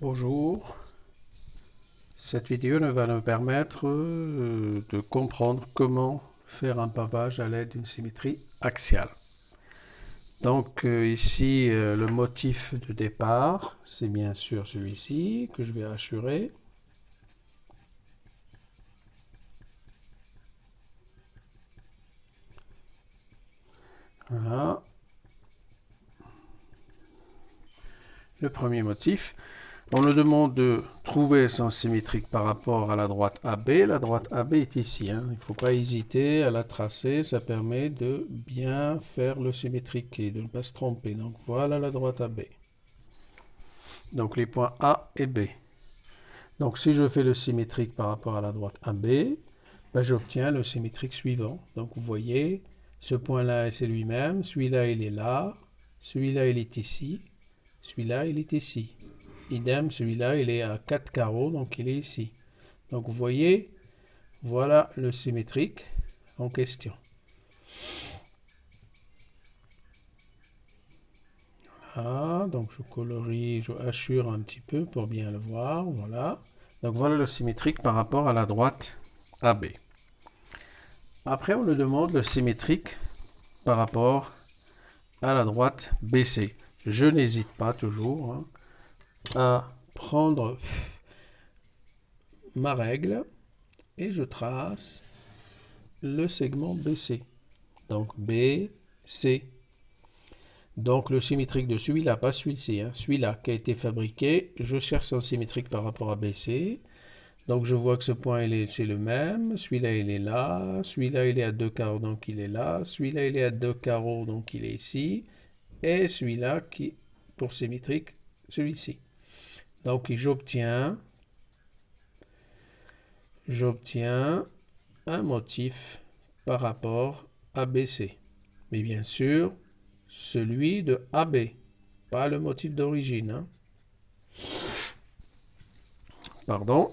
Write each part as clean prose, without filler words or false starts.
Bonjour, cette vidéo va nous permettre de comprendre comment faire un pavage à l'aide d'une symétrie axiale. Donc ici le motif de départ, c'est bien sûr celui-ci que je vais assurer. Voilà. Le premier motif. On nous demande de trouver son symétrique par rapport à la droite AB. La droite AB est ici. Il ne faut pas hésiter à la tracer. Ça permet de bien faire le symétrique et de ne pas se tromper. Donc voilà la droite AB. Donc les points A et B. Donc si je fais le symétrique par rapport à la droite AB, ben, j'obtiens le symétrique suivant. Donc vous voyez, ce point-là c'est lui-même. Celui-là il est là. Celui-là il est ici. Celui-là il est ici. Idem, celui-là, il est à 4 carreaux, donc il est ici. Donc vous voyez, voilà le symétrique en question. Voilà, donc je colorie, je hachure un petit peu pour bien le voir, voilà. Donc voilà le symétrique par rapport à la droite AB. Après, on nous demande le symétrique par rapport à la droite BC. Je n'hésite pas toujours à prendre ma règle et je trace le segment BC. Donc B, C. Donc le symétrique de celui-là, pas celui-ci, celui-là qui a été fabriqué, je cherche son symétrique par rapport à BC. Donc je vois que ce point c'est le même, celui-là il est là, celui-là il est à 2 carreaux donc il est là, celui-là il est à 2 carreaux donc il est ici, et celui-là qui pour symétrique, celui-ci. Donc j'obtiens un motif par rapport à BC. Mais bien sûr, celui de AB, pas le motif d'origine. Pardon.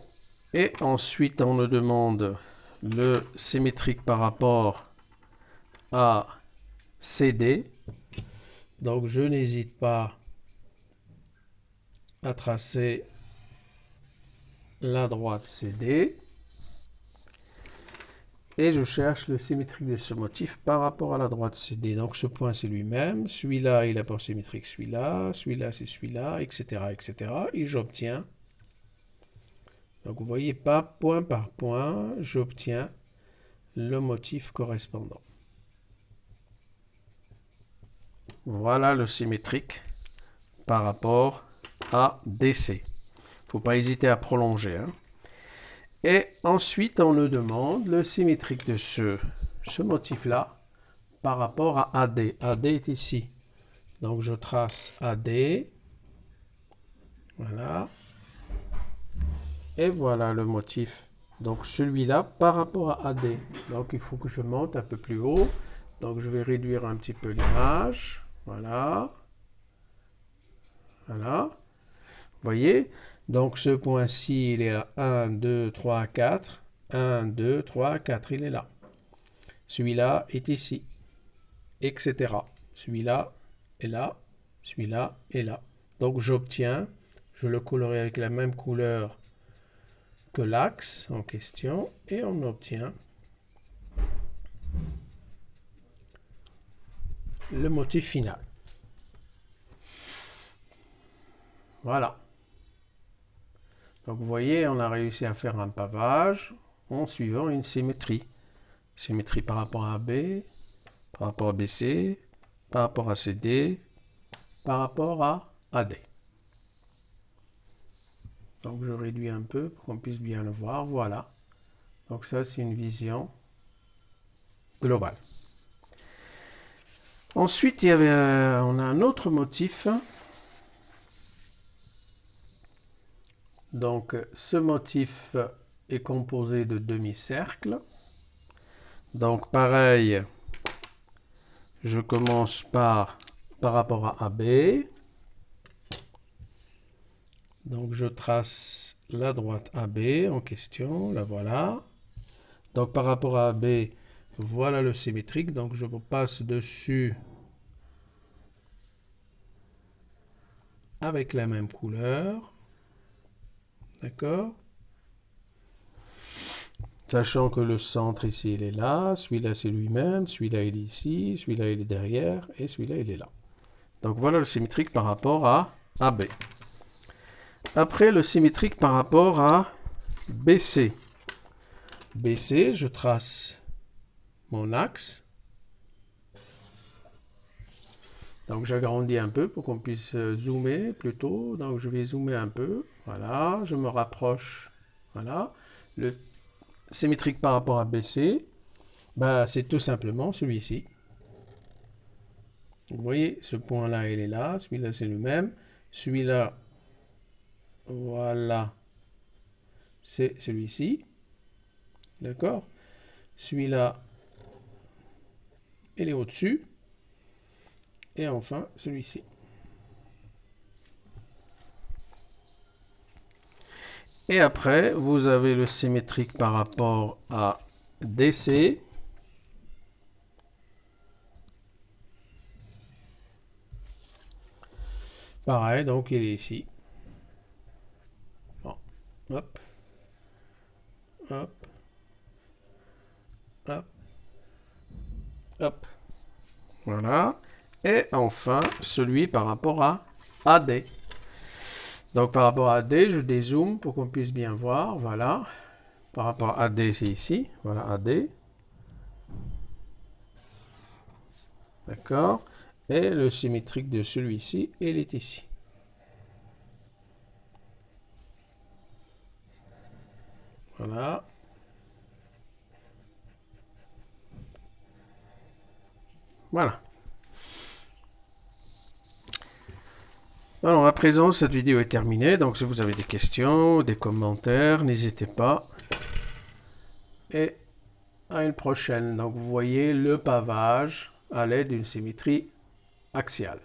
Et ensuite, on nous demande le symétrique par rapport à CD. Donc, je n'hésite pas à tracer la droite CD. Et je cherche le symétrique de ce motif par rapport à la droite CD. Donc ce point c'est lui-même, celui-là il a pour symétrique celui-là, celui-là c'est celui-là, etc., etc. Et j'obtiens, donc vous voyez pas point par point, j'obtiens le motif correspondant. Voilà le symétrique par rapport à DC. Il ne faut pas hésiter à prolonger. Et ensuite, on nous demande le symétrique de ce motif-là par rapport à AD. AD est ici. Donc, je trace AD. Voilà. Et voilà le motif. Donc, celui-là par rapport à AD. Donc, il faut que je monte un peu plus haut. Donc, je vais réduire un petit peu l'image. Voilà. Voilà. Vous voyez? Donc, ce point-ci, il est à 1, 2, 3, 4. 1, 2, 3, 4, il est là. Celui-là est ici, etc. Celui-là est là, celui-là est là. Donc j'obtiens, je le colorie avec la même couleur que l'axe en question, et on obtient le motif final. Voilà. Donc vous voyez, on a réussi à faire un pavage en suivant une symétrie. Symétrie par rapport à AB, par rapport à BC, par rapport à CD, par rapport à AD. Donc je réduis un peu pour qu'on puisse bien le voir. Voilà. Donc ça, c'est une vision globale. Ensuite, on a un autre motif. Donc ce motif est composé de demi-cercles. Donc pareil, je commence par rapport à AB. Donc je trace la droite AB en question, la voilà. Donc par rapport à AB, voilà le symétrique. Donc je passe dessus avec la même couleur. D'accord? Sachant que le centre ici, il est là, celui-là, c'est lui-même, celui-là, il est ici, celui-là, il est derrière, et celui-là, il est là. Donc voilà le symétrique par rapport à AB. Après, le symétrique par rapport à BC. BC, je trace mon axe. Donc j'agrandis un peu pour qu'on puisse zoomer plutôt. Donc je vais zoomer un peu. Voilà, je me rapproche. Voilà. Le symétrique par rapport à BC, bah, c'est tout simplement celui-ci. Vous voyez, ce point-là, il est là. Celui-là, c'est le même. Celui-là, voilà, c'est celui-ci. D'accord? Celui-là, il est au-dessus. Et enfin, celui-ci. Et après, vous avez le symétrique par rapport à DC. Pareil, donc il est ici. Bon. Hop. Hop. Hop. Hop. Voilà. Et enfin, celui par rapport à AD. Donc par rapport à AD, je dézoome pour qu'on puisse bien voir. Voilà. Par rapport à AD, c'est ici. Voilà, AD. D'accord. Et le symétrique de celui-ci, il est ici. Voilà. Voilà. Alors à présent, cette vidéo est terminée. Donc si vous avez des questions, des commentaires, n'hésitez pas. Et à une prochaine. Donc vous voyez le pavage à l'aide d'une symétrie axiale.